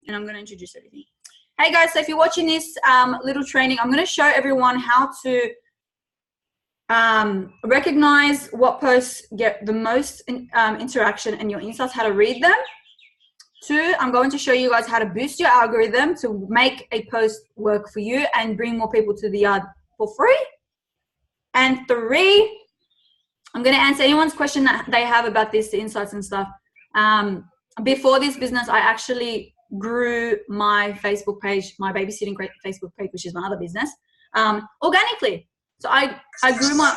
and I'm going to introduce everything. Hey guys, so if you're watching this little training, I'm going to show everyone how to recognize what posts get the most interaction and your insights, how to read them. 2, I'm going to show you guys how to boost your algorithm to make a post work for you and bring more people to the yard for free. And 3, I'm going to answer anyone's question that they have about this, the insights and stuff. Before this business, I actually grew my Facebook page, my babysitting Facebook page, which is my other business, organically. So I grew my,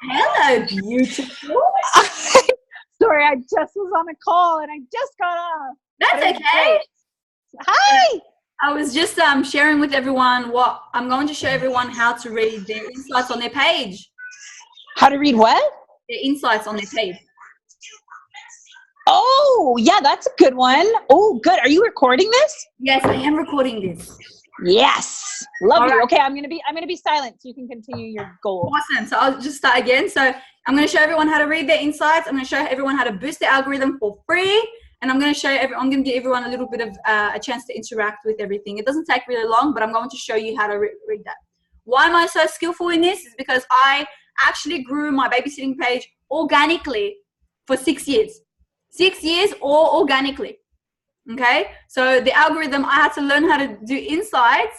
hello, beautiful. Sorry, I just was on a call and I just got off. That's okay. Hi. I was just sharing with everyone what I'm going to show everyone how to read their insights on their page. How to read what? Their insights on their page. Oh, yeah, that's a good one. Oh, good. Are you recording this? Yes, I am recording this. Yes. Love All you. right. Okay, I'm gonna be silent so you can continue your goal. Awesome. So I'll just start again. So I'm going to show everyone how to read their insights. I'm going to show everyone how to boost the algorithm for free. And I'm going to show I'm going to give everyone a little bit of a chance to interact with everything. It doesn't take really long, but I'm going to show you how to read that. Why am I so skillful in this? Is because I actually grew my babysitting page organically for 6 years. 6 years all organically. Okay. So the algorithm, I had to learn how to do insights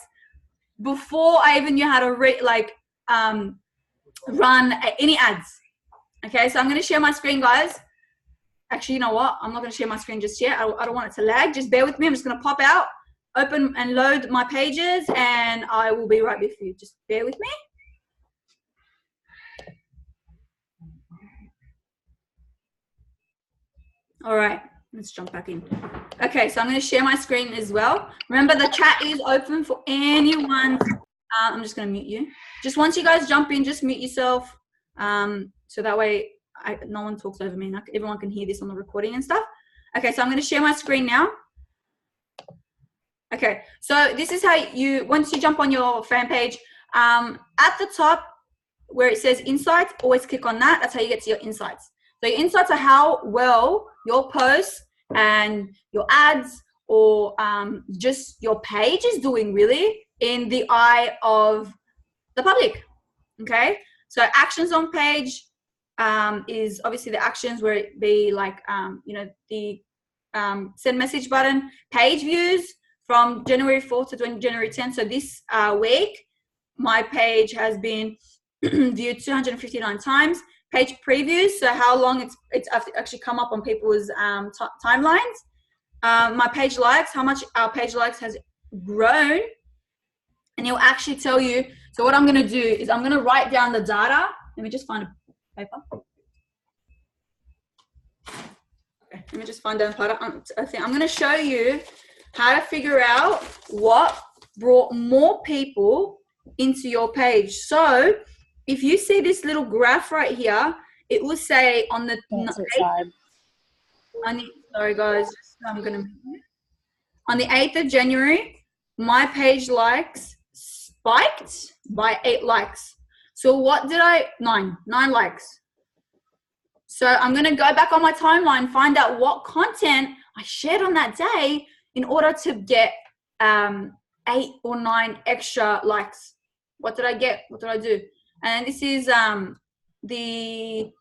before I even knew how to run any ads. Okay, so I'm going to share my screen, guys. Actually, you know what? I'm not going to share my screen just yet. I don't want it to lag. Just bear with me. I'm just going to pop out, open and load my pages, and I will be right with you. Just bear with me. All right, let's jump back in. Okay, so I'm going to share my screen as well. Remember, the chat is open for anyone. I'm just going to mute you. Just once you guys jump in, just mute yourself. So that way no one talks over me and everyone can hear this on the recording and stuff. Okay, so I'm going to share my screen now. Okay, so this is how once you jump on your fan page, at the top where it says insights, always click on that. That's how you get to your insights. So your insights are how well your posts and your ads or just your page is doing really in the eye of the public. Okay, so actions on page is obviously the actions where it be like the send message button. Page views from January 4th to January 10th. So this week my page has been viewed 259 times. Page previews, so how long it's actually come up on people's timelines. My page likes, how much our page likes has grown, and it'll actually tell you. So what I'm going to do is I'm going to write down the data. Let me just find a paper. Okay, let me just find down paper. I'm going to show you how to figure out what brought more people into your page. So if you see this little graph right here, it will say on the sorry guys, I'm going to on the 8th of January, my page likes spiked by 8 likes. So what did 9 likes. So I'm going to go back on my timeline, find out what content I shared on that day in order to get 8 or 9 extra likes. What did I get? What did I do? And this is the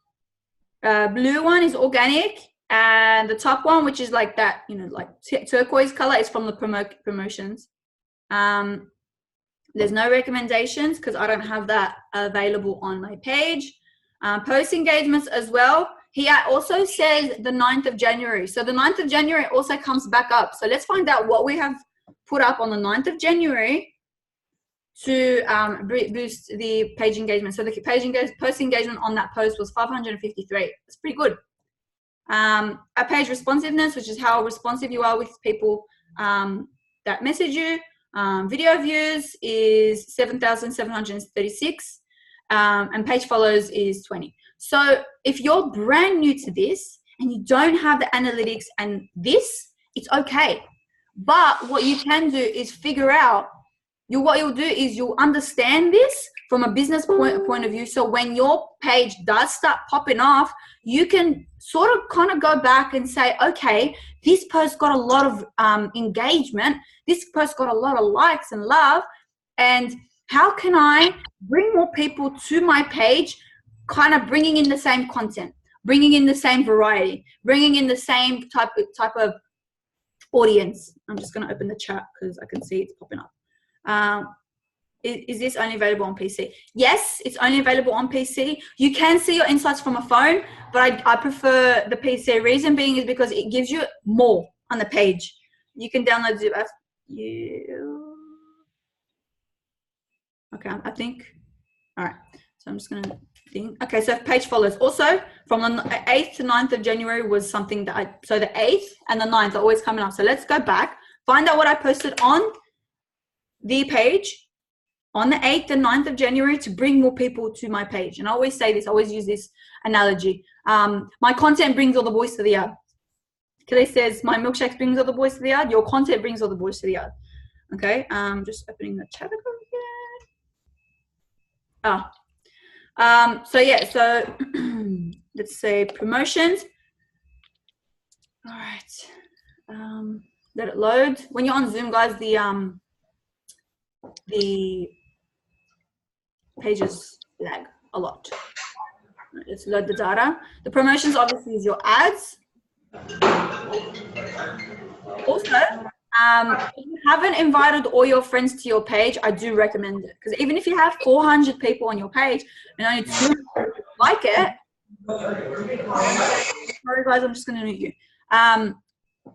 blue one is organic, and the top one, which is like that, like turquoise color, is from the promotions. There's no recommendations because I don't have that available on my page. Post engagements as well. Here also says the 9th of January. So the 9th of January also comes back up. So let's find out what we have put up on the 9th of January to boost the page engagement. So the post engagement on that post was 553. It's pretty good. A page responsiveness, which is how responsive you are with people that message you. Video views is 7,736, and page follows is 20. So if you're brand new to this and you don't have the analytics and this, it's okay. But what you can do is figure out what you'll do is you'll understand this from a business point of view. So when your page does start popping off, you can sort of kind of go back and say, okay, this post got a lot of engagement. This post got a lot of likes and love. And how can I bring more people to my page, kind of bringing in the same content, bringing in the same variety, bringing in the same type of audience. I'm just going to open the chat because I can see it's popping up. Is this only available on PC? Yes, it's only available on PC. You can see your insights from a phone, but I prefer the PC. Reason being is because it gives you more on the page. You can download zip. Okay, I think. All right. So I'm just going to think. Okay, so page follows. Also, from the 8th to 9th of January was something that so the 8th and the 9th are always coming up. So let's go back, find out what I posted on the page on the 8th and 9th of January to bring more people to my page. And I always say this, I always use this analogy. My content brings all the boys to the yard. Kelly says, my milkshakes brings all the boys to the yard. Your content brings all the boys to the yard. Okay, just opening the chat again. So yeah, so let's say promotions. All right, let it load. When you're on Zoom, guys, the pages lag a lot. Let's load the data. The promotions obviously is your ads. Also, if you haven't invited all your friends to your page, I do recommend it, because even if you have 400 people on your page and only 200 like it, sorry guys, I'm just going to mute you.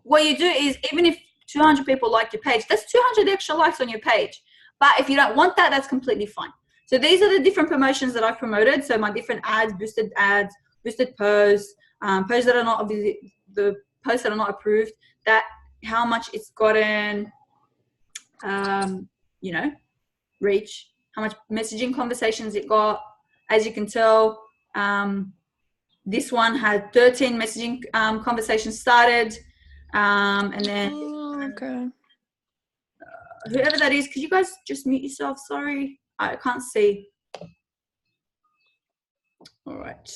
What you do is, even if 200 people like your page, that's 200 extra likes on your page. But if you don't want that, that's completely fine. So these are the different promotions that I've promoted. So my different ads, boosted posts, posts that are not obviously the posts that are not approved, that how much it's gotten, you know, reach, how much messaging conversations it got. As you can tell, this one had 13 messaging conversations started, and then okay. Whoever that is, could you guys just mute yourself? Sorry, I can't see. All right.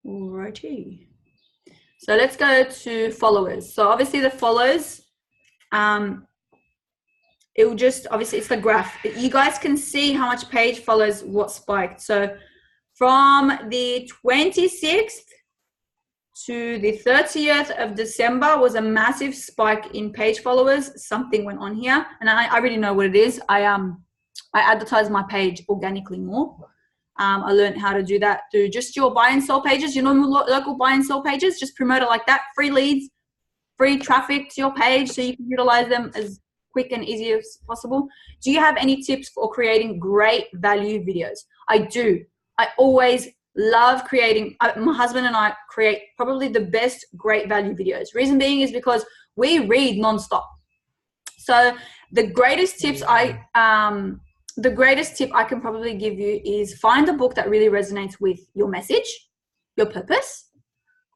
Alrighty. So let's go to followers. So obviously the follows, it will just, obviously it's the graph. You guys can see how much page follows what spiked. So from the 26th to the 30th of December was a massive spike in page followers. Something went on here, and I already know what it is. I advertise my page organically more. I learned how to do that through just your buy and sell pages, your normal local buy and sell pages. Just promote it like that. Free leads, free traffic to your page, so you can utilize them as quick and easy as possible. Do you have any tips for creating great value videos? I do. I always love creating. My husband and I create probably the best great value videos. Reason being is because we read nonstop. So the greatest tips the greatest tip I can probably give you is find a book that really resonates with your message, your purpose,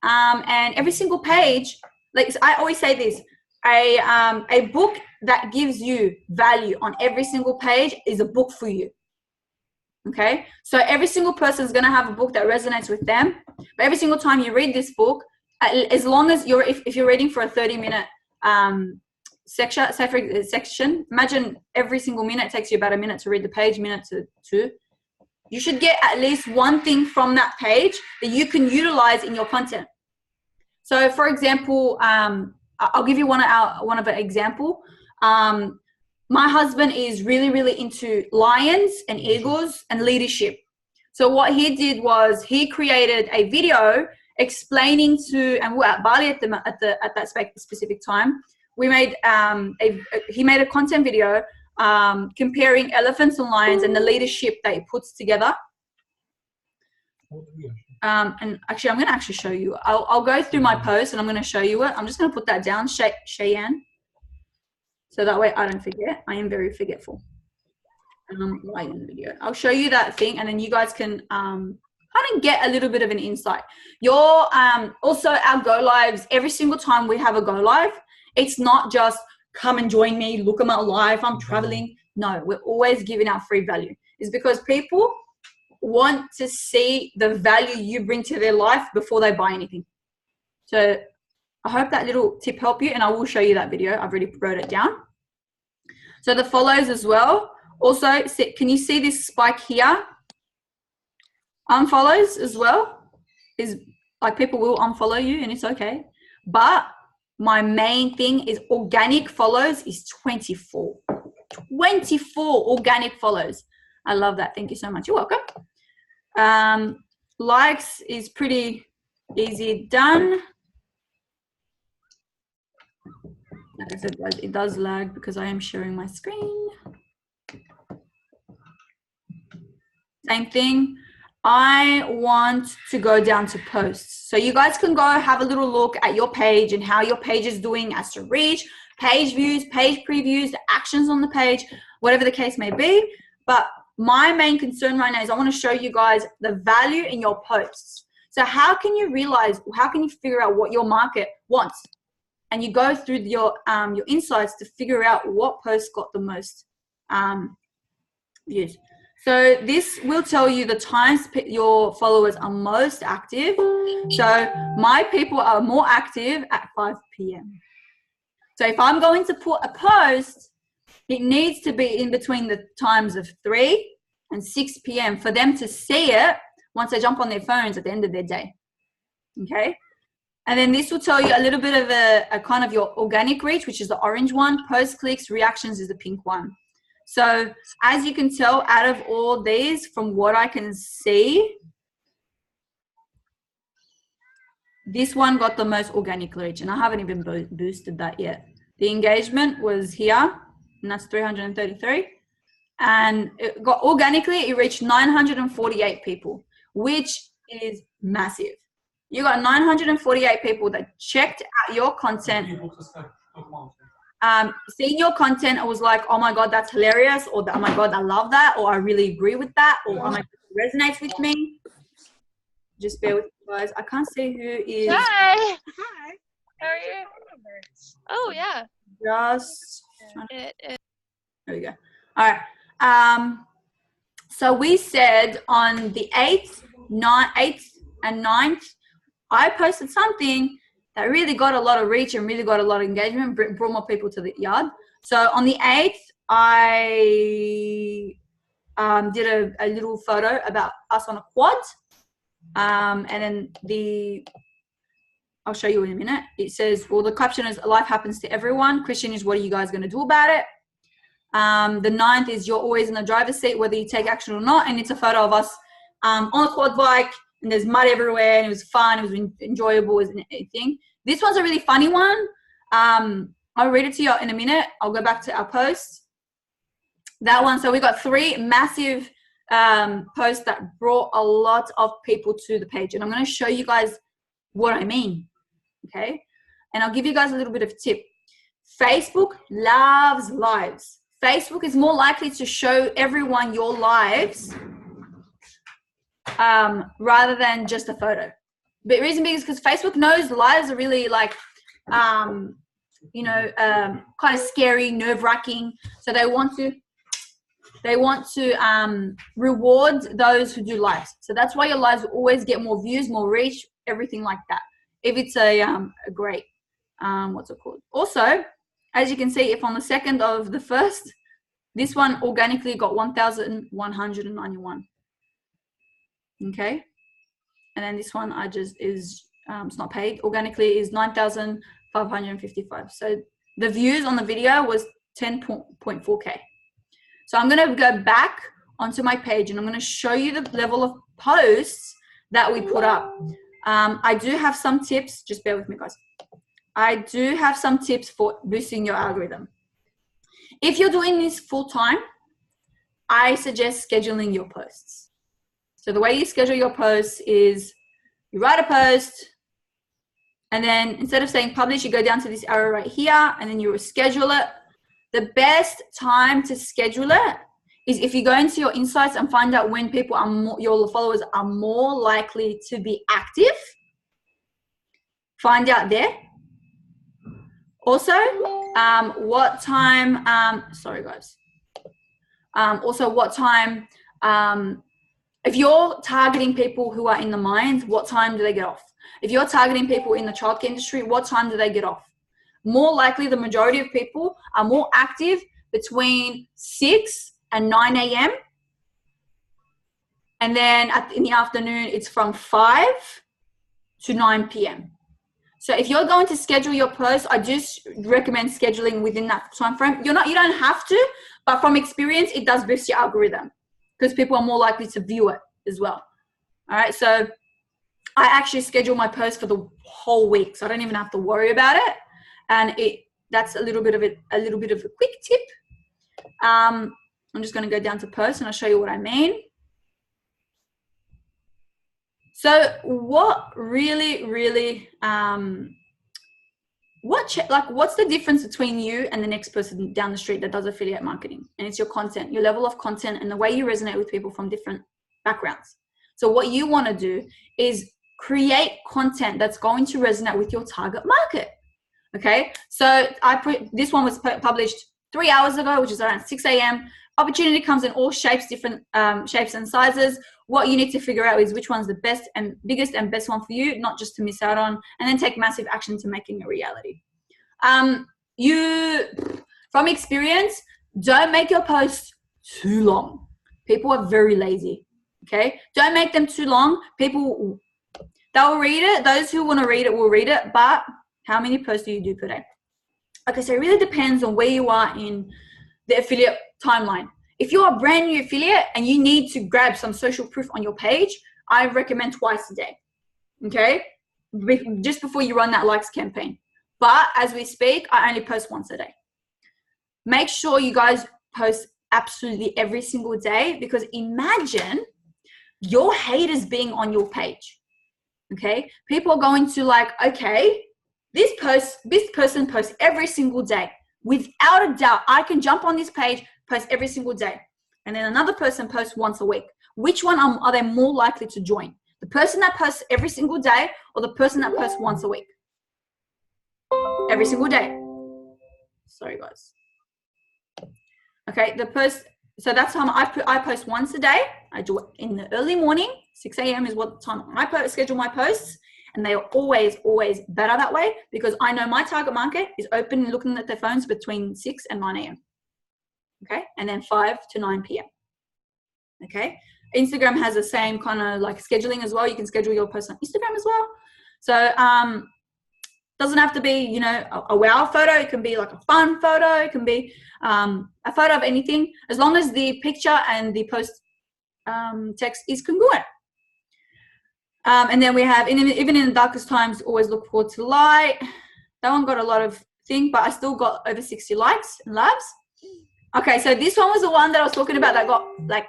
and every single page. Like I always say this, a book that gives you value on every single page is a book for you. Okay, so every single person is going to have a book that resonates with them, but every single time you read this book, as long as you're, if you're reading for a 30-minute section, imagine every single minute takes you about a minute to read the page, minute to two. You should get at least one thing from that page that you can utilize in your content. So for example, I'll give you one of an example. My husband is really into lions and eagles and leadership. So what he did was he created a video explaining to, and we're at Bali at that specific time. We made he made a content video comparing elephants and lions and the leadership that he puts together. And actually, I'm going to actually show you. I'll go through my post and I'm going to show you it. I'm just going to put that down, Cheyenne. So that way I don't forget. I am very forgetful. Lion video. I'll show you that thing, and then you guys can kind of get a little bit of an insight. Also our go lives, every single time we have a go live, it's not just come and join me, look at my life, I'm traveling. No, we're always giving out free value. It's because people want to see the value you bring to their life before they buy anything. So I hope that little tip helped you, and I will show you that video. I've already wrote it down. So the follows as well. Also, can you see this spike here? Unfollows as well. Is like people will unfollow you and it's okay. But my main thing is organic follows is 24. 24 organic follows. I love that. Thank you so much. You're welcome. Likes is pretty easy done. Like I said, it does lag because I am sharing my screen. Same thing. I want to go down to posts. So you guys can go have a little look at your page and how your page is doing as to reach, page views, page previews, the actions on the page, whatever the case may be. But my main concern right now is I want to show you guys the value in your posts. So how can you realize, how can you figure out what your market wants? And you go through your insights to figure out what posts got the most views. So this will tell you the times your followers are most active. So my people are more active at 5 p.m. So if I'm going to put a post, it needs to be in between the times of 3 and 6 p.m. for them to see it once they jump on their phones at the end of their day. Okay. And then this will tell you a little bit of a kind of your organic reach, which is the orange one. Post clicks, reactions is the pink one. So as you can tell, out of all these, from what I can see, this one got the most organic reach, and I haven't even boosted that yet. The engagement was here, and that's 333. And it got organically, it reached 948 people, which is massive. You got 948 people that checked out your content. Seeing your content, I was like, oh my God, that's hilarious, or oh my God, I love that, or I really agree with that, or oh my God, it resonates with me. Just bear with me, guys. I can't see who is. Hi. Hi. How are you? Oh yeah. Just. There we go. All right. So we said on the 8th and 9th, I posted something that really got a lot of reach and really got a lot of engagement, brought more people to the yard. So on the 8th, I did a little photo about us on a quad. And then I'll show you in a minute. It says, well, the caption is, life happens to everyone. Question is, what are you guys going to do about it? The 9th is, you're always in the driver's seat, whether you take action or not. And it's a photo of us on a quad bike, and there's mud everywhere, and it was fun, it was enjoyable, as anything. This one's a really funny one. I'll read it to you in a minute. I'll go back to our posts. That one, so we got 3 massive posts that brought a lot of people to the page, and I'm going to show you guys what I mean, okay? And I'll give you guys a little bit of a tip. Facebook loves lives. Facebook is more likely to show everyone your lives rather than just a photo. But the reason being is because Facebook knows lives are really like, kind of scary, nerve-wracking. So they want to reward those who do lives. So that's why your lives will always get more views, more reach, everything like that. If it's a great, what's it called? Also, as you can see, if on the 2nd of the 1st, this one organically got 1,191. Okay. And then this one it's not paid. Organically is 9,555. So the views on the video was 10.4K. So I'm going to go back onto my page and I'm going to show you the level of posts that we put up. I do have some tips. Just bear with me, guys. I do have some tips for boosting your algorithm. If you're doing this full time, I suggest scheduling your posts. So the way you schedule your posts is you write a post, and then instead of saying publish, you go down to this arrow right here, and then you schedule it. The best time to schedule it is if you go into your insights and find out when people are more, your followers are more likely to be active. Find out there. Also, what time, sorry guys. Also what time, if you're targeting people who are in the mines, what time do they get off? If you're targeting people in the childcare industry, what time do they get off? More likely, the majority of people are more active between 6 and 9 a.m. And then in the afternoon, it's from 5 to 9 p.m. So if you're going to schedule your post, I just recommend scheduling within that time frame. You don't have to, but from experience, it does boost your algorithm because people are more likely to view it as well. All right, so I actually schedule my post for the whole week, so I don't even have to worry about it. And that's a little bit of a quick tip. I'm just going to go down to post and I'll show you what I mean. So what really, what's the difference between you and the next person down the street that does affiliate marketing? And it's your content, your level of content, and the way you resonate with people from different backgrounds. So what you want to do is create content that's going to resonate with your target market. Okay, so this one was published 3 hours ago, which is around 6 a.m. Opportunity comes in all shapes, different shapes and sizes. What you need to figure out is which one's the best and biggest and best one for you, not just to miss out on, and then take massive action to making a reality. From experience, don't make your posts too long. People are very lazy. Okay, don't make them too long. People, they'll read it. Those who want to read it will read it, but how many posts do you do per day? Okay, so it really depends on where you are in the affiliate timeline. If you're a brand new affiliate and you need to grab some social proof on your page, I recommend twice a day, okay? Just before you run that likes campaign. But as we speak, I only post once a day. Make sure you guys post absolutely every single day, because imagine your haters being on your page, okay? People are going to like, okay, this person posts every single day. Without a doubt, I can jump on this page, post every single day. And then another person posts once a week. Which one are they more likely to join? The person that posts every single day or the person that posts once a week? Every single day. Sorry, guys. Okay, so that's how I post once a day. I do it in the early morning. 6 a.m. is what time I schedule my posts. And they are always better that way, because I know my target market is open and looking at their phones between 6 and 9 a.m. Okay, and then 5 to 9 p.m. Okay, Instagram has the same kind of like scheduling as well. You can schedule your post on Instagram as well. So doesn't have to be, you know, a wow photo. It can be like a fun photo. It can be a photo of anything, as long as the picture and the post text is congruent. And then we have, even in the darkest times, always look forward to the light. That one got a lot of things, but I still got over 60 likes and loves. Okay, so this one was the one that I was talking about that got like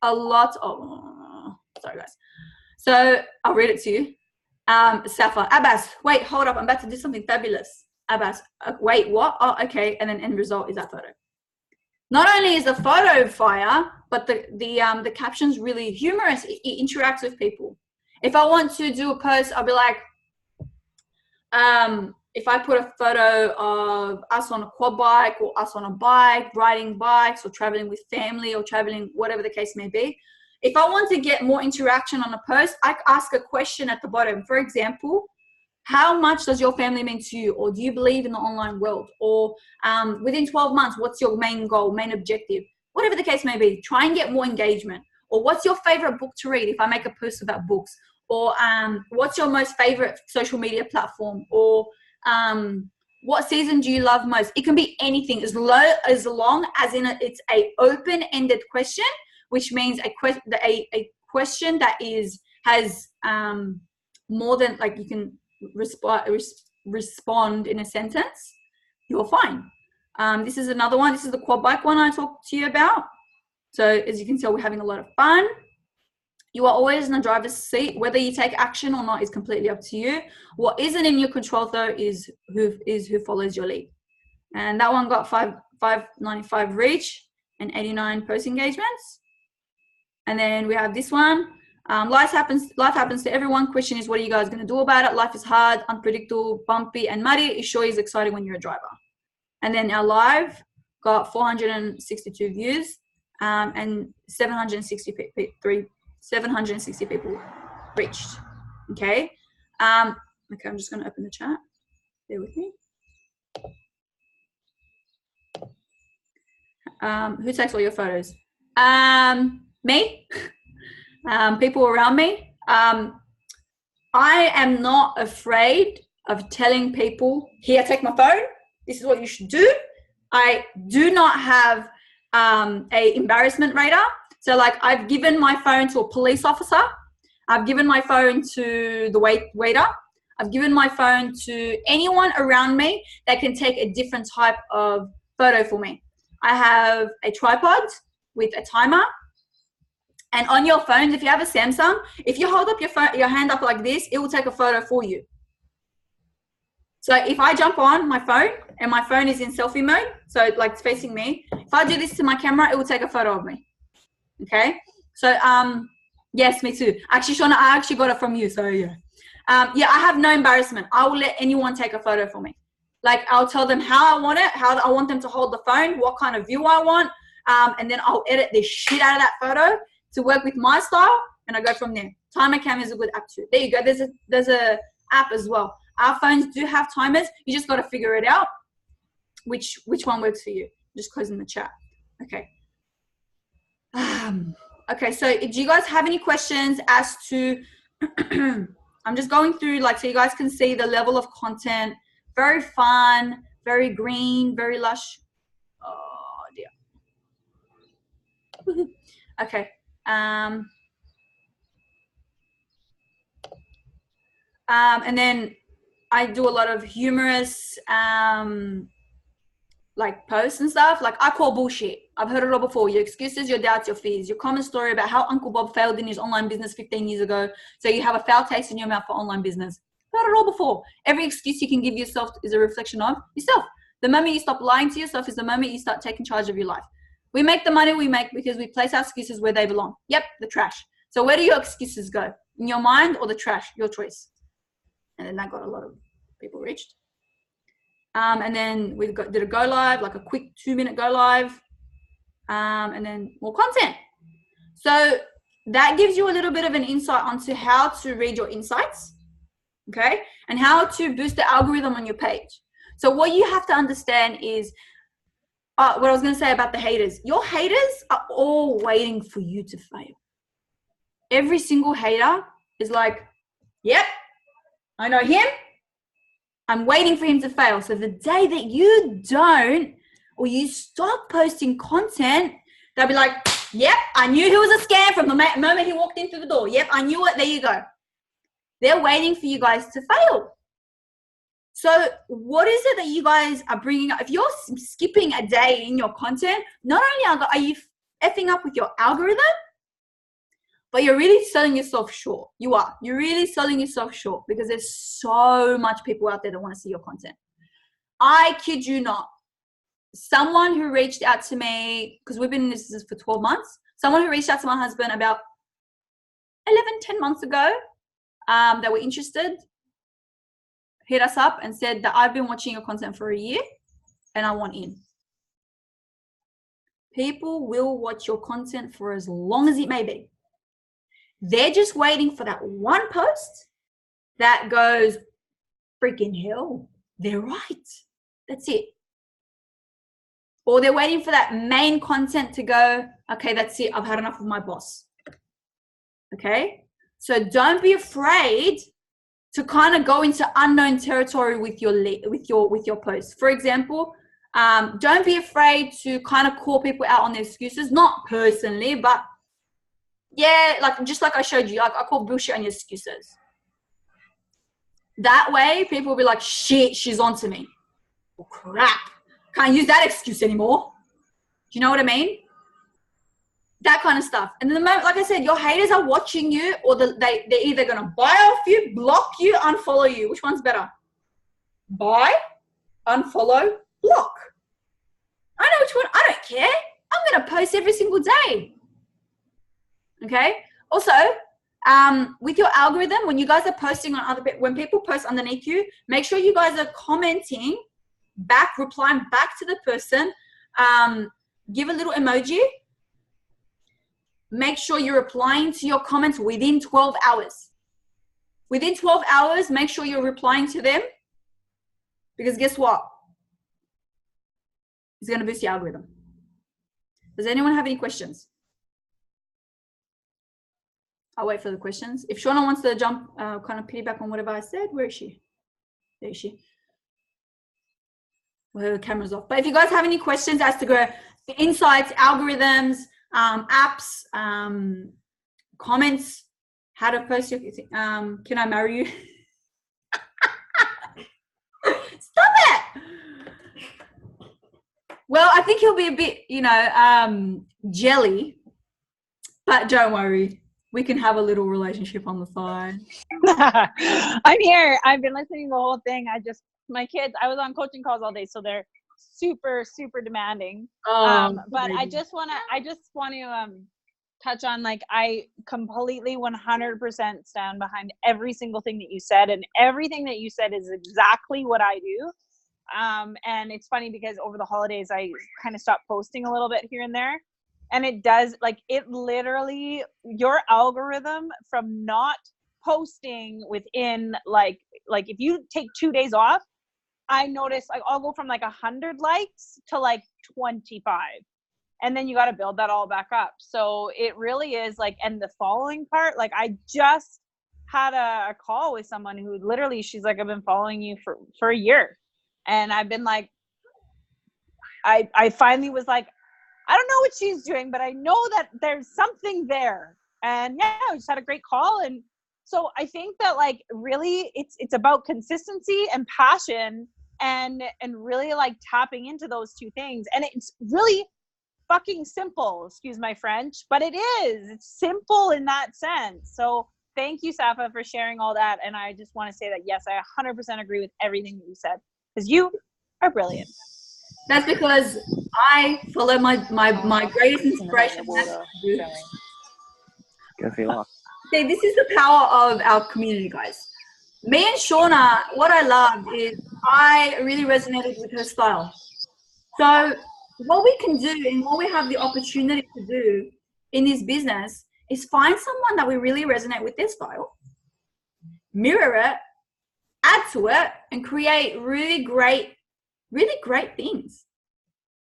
a lot of, sorry guys. So I'll read it to you. Safa, Abbas, wait, hold up, I'm about to do something fabulous. Abbas, wait, what? Oh, okay, and then end result is that photo. Not only is the photo fire, but the caption's really humorous. It interacts with people. If I want to do a post, I'll be like, if I put a photo of us on a quad bike or us on a bike, riding bikes or traveling with family or traveling, whatever the case may be. If I want to get more interaction on a post, I ask a question at the bottom. For example, how much does your family mean to you? Or do you believe in the online world? Or within 12 months, what's your main goal, main objective? Whatever the case may be, try and get more engagement. Or what's your favorite book to read if I make a post about books? Or what's your most favorite social media platform? Or what season do you love most? It can be anything, as long as it's a open-ended question, which means a question that has more than, like, you can respond in a sentence. You're fine. This is another one. This is the quad bike one I talked to you about. So as you can tell, we're having a lot of fun. You are always in the driver's seat. Whether you take action or not is completely up to you. What isn't in your control though is who follows your lead. And that one got 595 reach and 89 post engagements. And then we have this one. Life happens to everyone. Question is, what are you guys going to do about it? Life is hard, unpredictable, bumpy, and muddy. It sure is exciting when you're a driver. And then our live got 462 views and 760 people reached. Okay. Okay, I'm just going to open the chat. Bear with me. Who takes all your photos? Me. People around me. I am not afraid of telling people, here, take my phone. This is what you should do. I do not have a embarrassment radar. So like I've given my phone to a police officer. I've given my phone to the waiter. I've given my phone to anyone around me that can take a different type of photo for me. I have a tripod with a timer. And on your phones, if you have a Samsung, if you hold up your hand up like this, it will take a photo for you. So if I jump on my phone and my phone is in selfie mode, so like it's facing me, if I do this to my camera, it will take a photo of me. Okay. So, yes, me too. Actually, Shauna, I actually got it from you. So yeah. Yeah, I have no embarrassment. I will let anyone take a photo for me. Like I'll tell them how I want it, how I want them to hold the phone, what kind of view I want. And then I'll edit the shit out of that photo to work with my style, and I go from there. TimerCam is a good app too. There you go. There's a app as well. Our phones do have timers. You just got to figure it out which one works for you. Just closing the chat. Okay. Okay, so do you guys have any questions as to I'm just going through like so you guys can see the level of content. Very fun, very green, very lush. Oh dear. Okay. And then I do a lot of humorous like posts and stuff. Like I call bullshit. I've heard it all before. Your excuses, your doubts, your fears, your common story about how Uncle Bob failed in his online business 15 years ago. So you have a foul taste in your mouth for online business. Heard it all before. Every excuse you can give yourself is a reflection of yourself. The moment you stop lying to yourself is the moment you start taking charge of your life. We make the money we make because we place our excuses where they belong. Yep, the trash. So where do your excuses go? In your mind or the trash? Your choice. And then that got a lot of people reached. And then we did a go live, like a quick 2-minute go live. And then more content. So that gives you a little bit of an insight onto how to read your insights. Okay. And how to boost the algorithm on your page. So what you have to understand is what I was going to say about the haters. Your haters are all waiting for you to fail. Every single hater is like, yep, I know him. I'm waiting for him to fail. So the day that you don't, or you stop posting content, they'll be like, yep, I knew he was a scam from the moment he walked in through the door. Yep, I knew it. There you go. They're waiting for you guys to fail. So what is it that you guys are bringing up? If you're skipping a day in your content, not only are you effing up with your algorithm, but you're really selling yourself short. You are. You're really selling yourself short because there's so much people out there that want to see your content. I kid you not. Someone who reached out to me, because we've been in this for 12 months, someone who reached out to my husband about 10 months ago that were interested, hit us up and said that I've been watching your content for a year and I want in. People will watch your content for as long as it may be. They're just waiting for that one post that goes, freaking hell, they're right. That's it. Or they're waiting for that main content to go, okay, that's it. I've had enough of my boss. Okay. So don't be afraid to kind of go into unknown territory with your posts. For example, don't be afraid to kind of call people out on their excuses, not personally, but yeah, like just like I showed you, like I call bullshit on your excuses. That way people will be like, shit, she's onto me. Oh, crap. Can't use that excuse anymore. Do you know what I mean? That kind of stuff. And then the moment, like I said, your haters are watching you, or they're either going to buy off you, block you, unfollow you. Which one's better? Buy, unfollow, block. I know which one. I don't care. I'm going to post every single day. Okay. Also, with your algorithm, when you guys are posting on when people post underneath you, make sure you guys are commenting back, replying back to the person. Give a little emoji. Make sure you're replying to your comments within 12 hours. Within 12 hours, make sure you're replying to them, because guess what? It's going to boost your algorithm. Does anyone have any questions? I'll wait for the questions. If Shauna wants to jump, kind of piggyback on whatever I said, where is she? There is she. Well, her camera's off. But if you guys have any questions as to go the insights, algorithms, apps, comments, how to post your, can I marry you? Stop it. Well, I think he'll be a bit, you know, jelly, but don't worry. We can have a little relationship on the side. I'm here. I've been listening to the whole thing. My kids, I was on coaching calls all day, so they're super, super demanding. But I just want to touch on, like, I completely 100% stand behind every single thing that you said, and everything that you said is exactly what I do. And it's funny because over the holidays, I kind of stopped posting a little bit here and there. And it does, like, it literally, your algorithm from not posting within, like if you take 2 days off, I notice, like, I'll go from like 100 likes to like 25. And then you got to build that all back up. So it really is like, and the following part, like, I just had a call with someone who literally, she's like, I've been following you for a year. And I've been like, I finally was like, I don't know what she's doing, but I know that there's something there. And yeah, we just had a great call. And so I think that, like, really it's about consistency and passion and really, like, tapping into those two things. And it's really fucking simple, excuse my French, but it's simple in that sense. So thank you, Safa, for sharing all that. And I just want to say that, yes, I 100% agree with everything that you said, because you are brilliant. That's because I follow my greatest inspiration. Go feel off. See, this is the power of our community, guys. Me and Shauna, what I love is I really resonated with her style. So what we can do and what we have the opportunity to do in this business is find someone that we really resonate with their style, mirror it, add to it, and create really great things.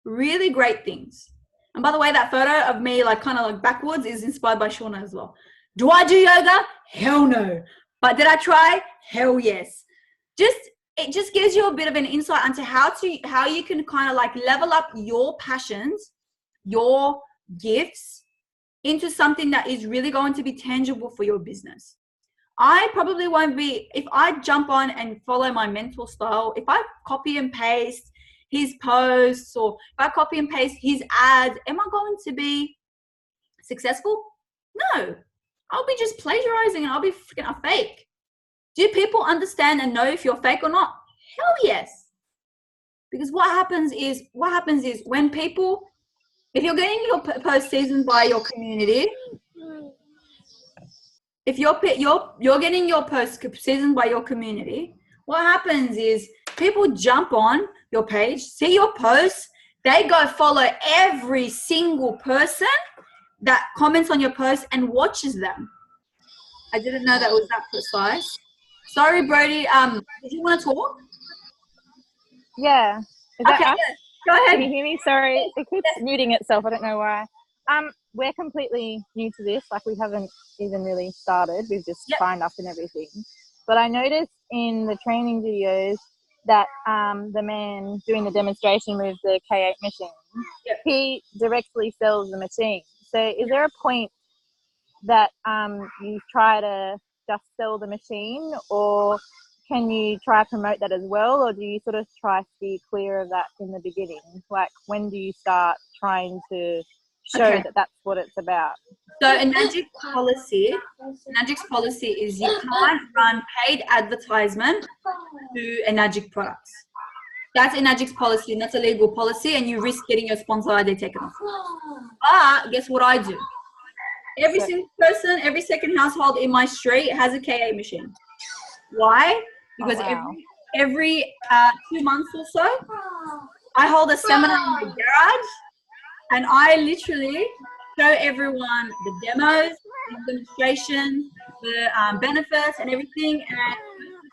Really great things. And by the way, that photo of me, like, kind of like backwards, is inspired by Shauna as well. Do I do yoga? Hell no. But did I try? Hell yes. It just gives you a bit of an insight into how you can kind of, like, level up your passions, your gifts into something that is really going to be tangible for your business. I probably won't be, if I jump on and follow my mentor style, if I copy and paste his posts, or if I copy and paste his ads, am I going to be successful? No. I'll be just plagiarizing and I'll be freaking a fake. Do people understand and know if you're fake or not? Hell yes. Because what happens is when people, if you're getting your post seasoned by your community, if you're getting your post seasoned by your community, what happens is people jump on your page, see your posts, they go follow every single person that comments on your post and watches them. I didn't know that was that precise. Sorry, Brody. Did you want to talk? Yeah. Is okay, that us? Go ahead. Can you hear me? Sorry, it keeps muting itself. I don't know why. We're completely new to this. Like, we haven't even really started. We've just signed up and everything. But I noticed in the training videos that the man doing the demonstration with the K8 machine, he directly sells the machine. So is there a point that you try to just sell the machine, or can you try to promote that as well, or do you sort of try to steer clear of that in the beginning? Like, when do you start trying to show that that's what it's about? So Enagic's policy is you can't run paid advertisement to Enagic products. That's Enagic's policy, and that's a legal policy, and you risk getting your sponsor ID taken off. But guess what I do? every single person, every second household in my street has a KA machine. Why? Because every 2 months or so, I hold a seminar in my garage, and I literally show everyone the demos, the demonstrations, the benefits and everything. And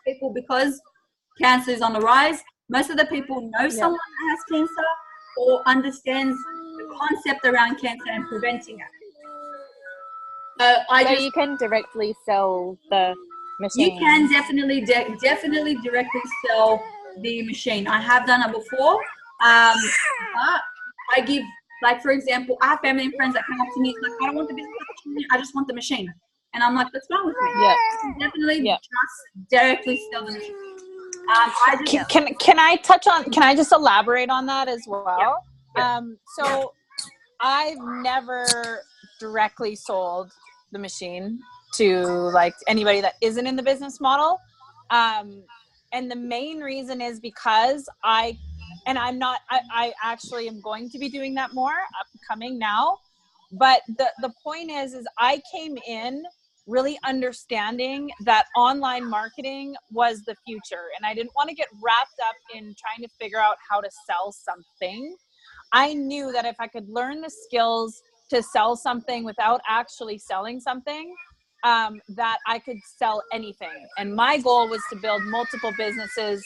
people, because cancer is on the rise, most of the people know someone that has cancer or understands the concept around cancer and preventing it. So you can directly sell the machine. You can definitely directly sell the machine. I have done it before. I give, like, for example, I have family and friends that come up to me like, I don't want the business machine, I just want the machine. And I'm like, what's wrong with me? Yeah. Definitely just directly sell the machine. Can I touch on, can I just elaborate on that as well? Yeah. So I've never directly sold the machine to like anybody that isn't in the business model. And the main reason is because I actually am going to be doing that more upcoming now. But the point is I came in really understanding that online marketing was the future. And I didn't want to get wrapped up in trying to figure out how to sell something. I knew that if I could learn the skills to sell something without actually selling something, that I could sell anything. And my goal was to build multiple businesses.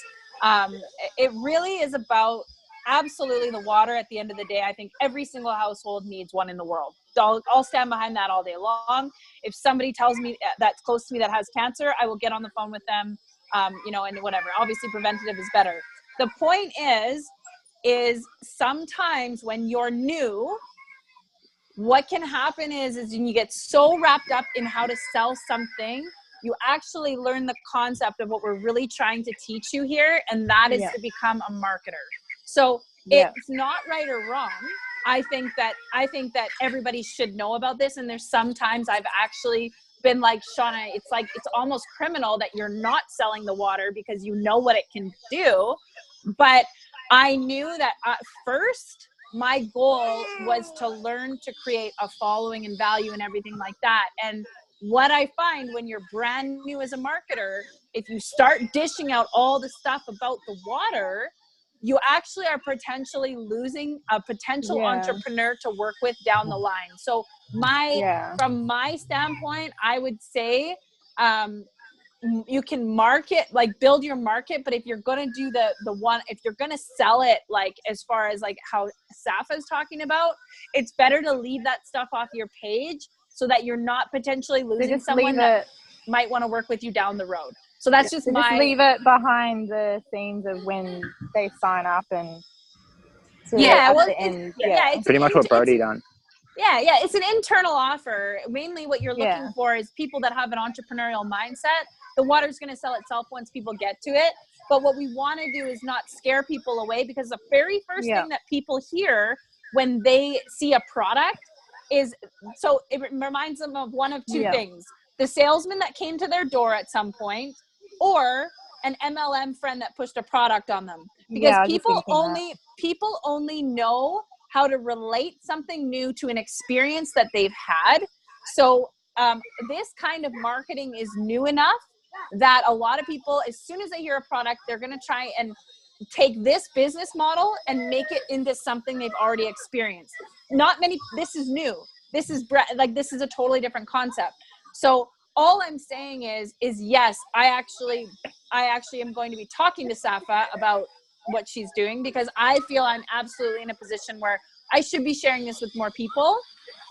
It really is about absolutely the water at the end of the day. I think every single household needs one in the world. I'll stand behind that all day long. If somebody tells me that's close to me that has cancer, I will get on the phone with them, and whatever. Obviously preventative is better. The point is sometimes when you're new, what can happen is when you get so wrapped up in how to sell something, you actually learn the concept of what we're really trying to teach you here, and that is to become a marketer. So it's not right or wrong. I think that everybody should know about this, and there's sometimes I've actually been like, Shauna, it's almost criminal that you're not selling the water because you know what it can do. But I knew that first, my goal was to learn to create a following and value and everything like that. And what I find when you're brand new as a marketer, if you start dishing out all the stuff about the water, you actually are potentially losing a potential entrepreneur to work with down the line. So from my standpoint, I would say, you can market, like build your market, but if you're going to do if you're going to sell it, like as far as like how Safa is talking about, it's better to leave that stuff off your page so that you're not potentially losing someone that might want to work with you down the road. So that's just leave it behind the scenes of when they sign up and it's pretty much what Brody done. Yeah, it's an internal offer. Mainly what you're looking for is people that have an entrepreneurial mindset. The water's going to sell itself once people get to it. But what we want to do is not scare people away, because the very first thing that people hear when they see a product is, so it reminds them of one of two things. The salesman that came to their door at some point, or an MLM friend that pushed a product on them. Because people only know how to relate something new to an experience that they've had. So this kind of marketing is new enough that a lot of people, as soon as they hear a product, they're going to try and take this business model and make it into something they've already experienced. This is new. This is a totally different concept. So all I'm saying is yes, I actually am going to be talking to Safa about what she's doing, because I feel I'm absolutely in a position where I should be sharing this with more people,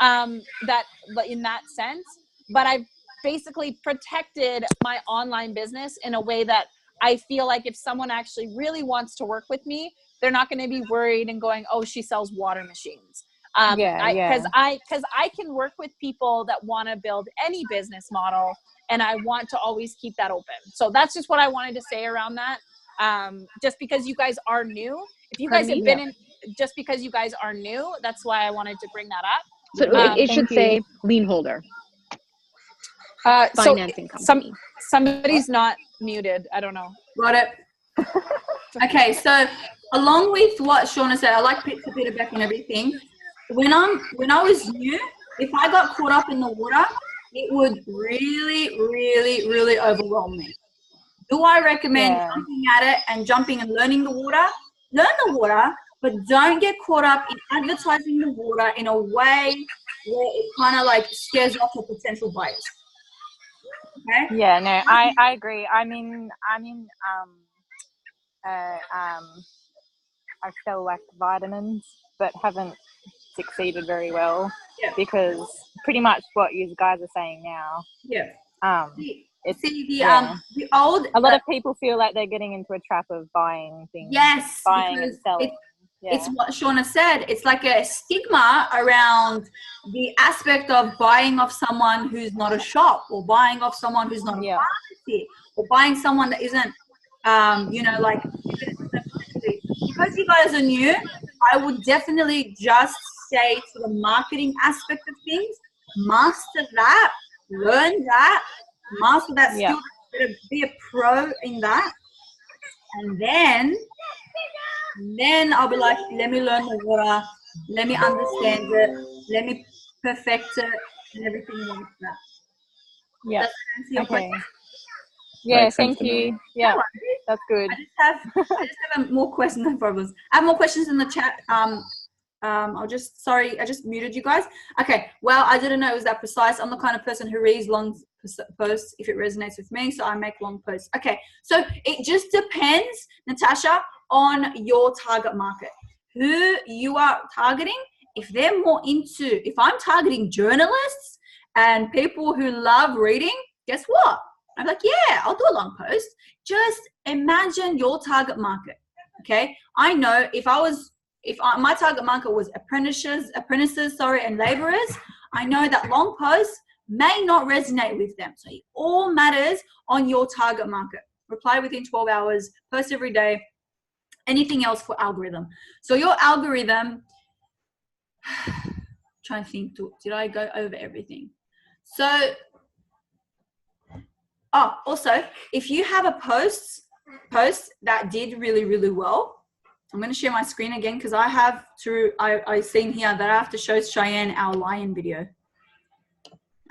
in that sense. But I've basically protected my online business in a way that I feel like if someone actually really wants to work with me, they're not going to be worried and going, oh, she sells water machines. Because I can work with people that want to build any business model, and I want to always keep that open. So that's just what I wanted to say around that. Just because you guys are new, if you guys have been in, just because you guys are new, that's why I wanted to bring that up. So it should say lien holder. Financing company. Somebody's not muted. I don't know. Got it. Okay, so along with what Shauna said, I like to put it back and everything. When I was new, if I got caught up in the water, it would really, really, really overwhelm me. Do I recommend jumping at it and jumping and learning the water? Learn the water, but don't get caught up in advertising the water in a way where it kind of like scares off your potential buyers. Okay? Yeah, no, I agree. I feel like vitamins, but haven't succeeded very well because pretty much what you guys are saying now. Yeah. It's the old. A lot of people feel like they're getting into a trap of buying things. Yes, buying and selling. It's what Shauna said. It's like a stigma around the aspect of buying off someone who's not a shop, or buying off someone who's not a pharmacy, or buying someone that isn't, like. Because you guys are new, I would definitely just say to the marketing aspect of things, master that, learn that, master that skill, be a pro in that, and then I'll be like, let me learn the water, let me understand it, let me perfect it, and everything like that. Yeah. Does that answer your question? Yeah, thank you. Yeah, that's good. I just have more questions, no problems. I have more questions in the chat. I just muted you guys. Okay, well, I didn't know it was that precise. I'm the kind of person who reads long posts if it resonates with me, so I make long posts. Okay, so it just depends, Natasha, on your target market, who you are targeting. If they're more into, if I'm targeting journalists and people who love reading, guess what? I'm like, yeah, I'll do a long post. Just imagine your target market. Okay, I know if my target market was apprentices, and laborers, I know that long posts may not resonate with them. So it all matters on your target market. Reply within 12 hours, post every day. Anything else for algorithm? So your algorithm. Trying to think. Did I go over everything? So. Oh, also, if you have a post that did really, really well, I'm going to share my screen again because I've seen here that I have to show Cheyenne our lion video.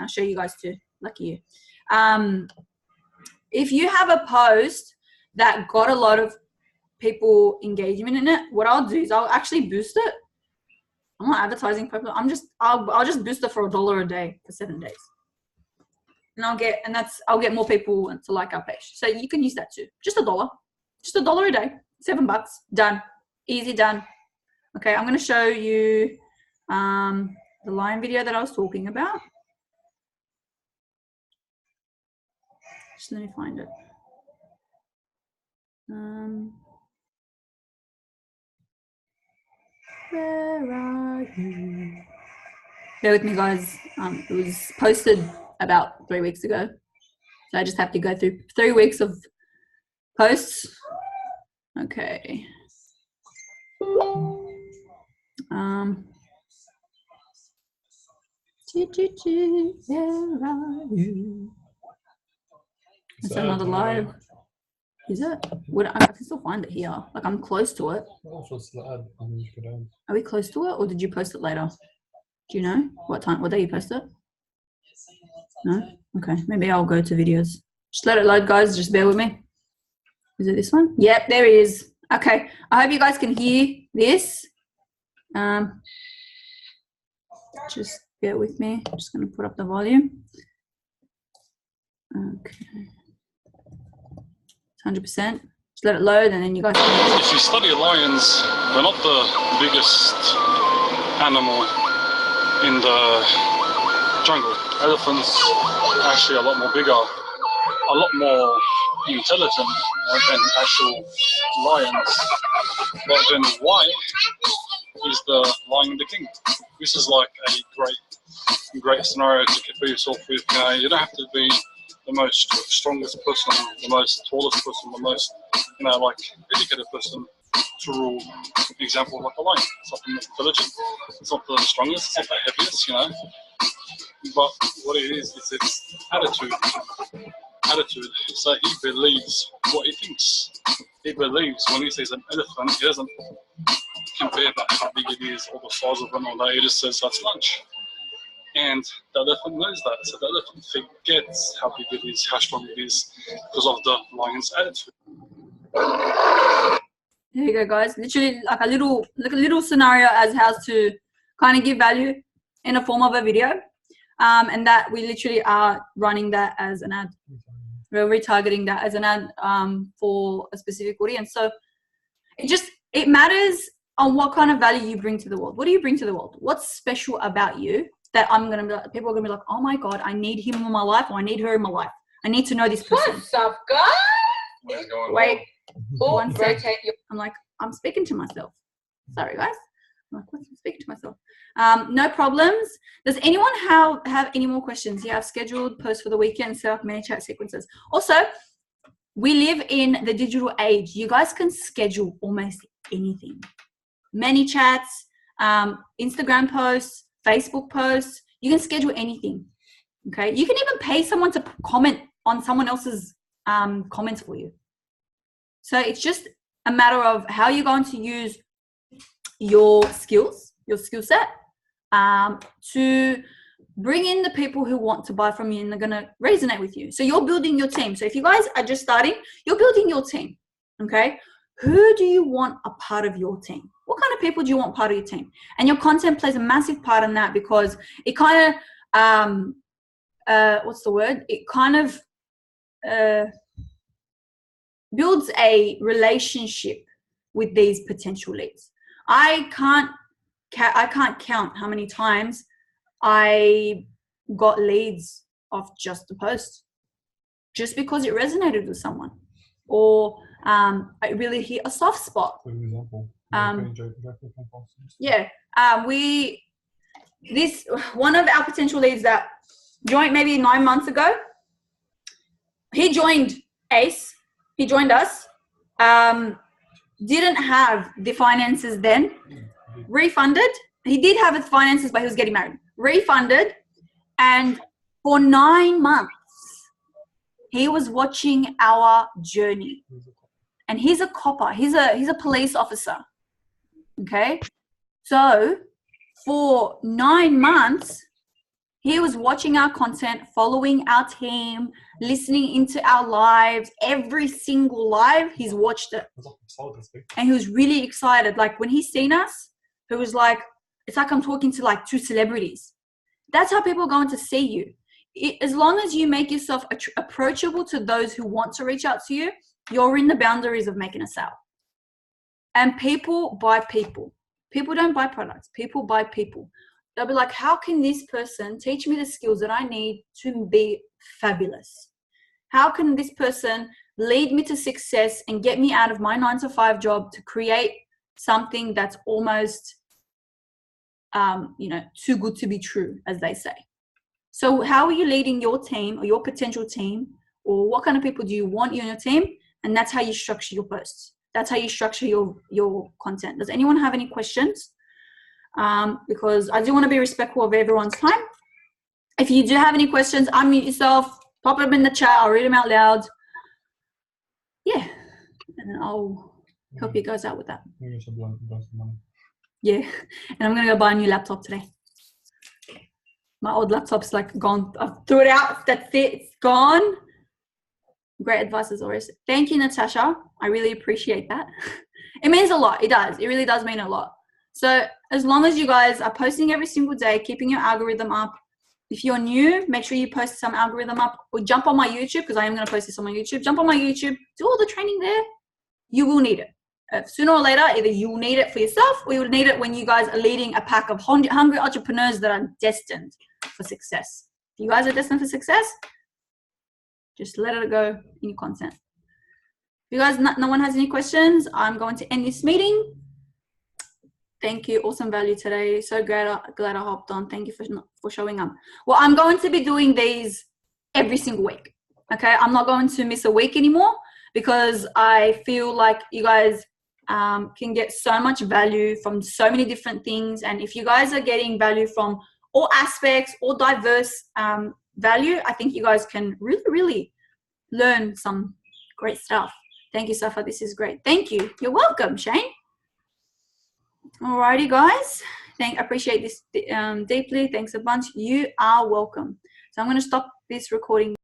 I'll show you guys too. Lucky you. If you have a post that got a lot of people engagement in it, what I'll do is I'll actually boost it. I'm not advertising people. I'll just boost it for $1 a day for 7 days. And I'll get more people to like our page. So you can use that too. Just $1 a day, $7, done, easy, done. Okay, I'm going to show you the lion video that I was talking about. Just let me find it. Where are you? Bear with me, guys. It was posted about 3 weeks ago. So I just have to go through 3 weeks of posts. Okay. Where are you? That's another live. Is it? I can still find it here. Like I'm close to it. Are we close to it, or did you post it later? Do you know what day you post it? No? Okay, maybe I'll go to videos. Just let it load, guys. Just bear with me. Is it this one? Yep, there it is. Okay, I hope you guys can hear this. Just bear with me. I'm just going to put up the volume. Okay. 100%. Just let it load and then you guys can... If you study lions, they're not the biggest animal in the jungle. Elephants are actually a lot more bigger, a lot more intelligent than actual lions. But then why is the lion the king? This is like a great scenario to get for yourself with. You don't have to be the most strongest person, the most tallest person, the most, educated person to rule. Example, like a lion. It's not the most intelligent, it's not the strongest, it's not the heaviest, But what it is its attitude. So he believes what he thinks. He believes when he sees an elephant, he doesn't compare that how big it is or the size of it or that. He just says that's lunch. And the elephant knows that. So the elephant forgets how big it is, how strong it is, because of the lion's attitude. There you go, guys. Literally like a little scenario as how to kind of give value in a form of a video. And that we literally are running that as an ad. We're retargeting that as an ad for a specific audience. So it matters on what kind of value you bring to the world. What do you bring to the world? What's special about you that people are gonna be like, oh my God, I need him in my life, or I need her in my life. I need to know this person. What's up, guys? Wait, one sec. Rotate your. I'm like, I'm speaking to myself. Sorry, guys. I'm like, I'm speaking to myself. No problems. Does anyone have any more questions? Yeah, I've scheduled posts for the weekend, set up many chat sequences. Also, we live in the digital age. You guys can schedule almost anything. Many chats, Instagram posts, Facebook posts. You can schedule anything. Okay. You can even pay someone to comment on someone else's comments for you. So it's just a matter of how you're going to use your skills, your skill set, to bring in the people who want to buy from you and they're going to resonate with you. So you're building your team. So if you guys are just starting, you're building your team. Okay. Who do you want a part of your team? What kind of people do you want part of your team? And your content plays a massive part in that, because it kind of, what's the word? It kind of builds a relationship with these potential leads. I can't count how many times I got leads off just a post, just because it resonated with someone, or I really hit a soft spot. For example, one of our potential leads that joined maybe 9 months ago, he joined ACE. He joined us. Didn't have the finances then. Refunded. He did have his finances, but he was getting married. Refunded. And for 9 months, he was watching our journey. And he's a copper. He's a police officer. Okay? So for 9 months, he was watching our content, following our team, listening into our lives. Every single live, he's watched it. And he was really excited. Like when he's seen us, he was like, it's like I'm talking to like 2 celebrities. That's how people are going to see you. As long as you make yourself approachable to those who want to reach out to you, you're in the boundaries of making a sale. And people buy people. People don't buy products. People buy people. They'll be like, how can this person teach me the skills that I need to be fabulous? How can this person lead me to success and get me out of my 9-to-5 job to create something that's almost, too good to be true, as they say. So how are you leading your team or your potential team, or what kind of people do you want in your team? And that's how you structure your posts. That's how you structure your content. Does anyone have any questions? Because I do want to be respectful of everyone's time. If you do have any questions, unmute yourself, pop them in the chat. I'll read them out loud. Yeah, and I'll help you guys out with that. Yeah, and I'm gonna go buy a new laptop today. My old laptop's like gone. I threw it out. That's it. It's gone. Great advice as always. Thank you, Natasha. I really appreciate that. It means a lot. It does. It really does mean a lot. So as long as you guys are posting every single day, keeping your algorithm up. If you're new, make sure you post some algorithm up, or jump on my YouTube, because I am going to post this on my YouTube. Jump on my YouTube, do all the training there. You will need it. Sooner or later, either you will need it for yourself, or you will need it when you guys are leading a pack of hungry entrepreneurs that are destined for success. If you guys are destined for success, just let it go in your content. If you guys, no one has any questions, I'm going to end this meeting. Thank you. Awesome value today. So glad I hopped on. Thank you for showing up. Well, I'm going to be doing these every single week. Okay. I'm not going to miss a week anymore, because I feel like you guys can get so much value from so many different things. And if you guys are getting value from all aspects, all diverse value, I think you guys can really, really learn some great stuff. Thank you, Safa. This is great. Thank you. You're welcome, Shane. Alrighty, guys. Appreciate this deeply. Thanks a bunch. You are welcome. So I'm going to stop this recording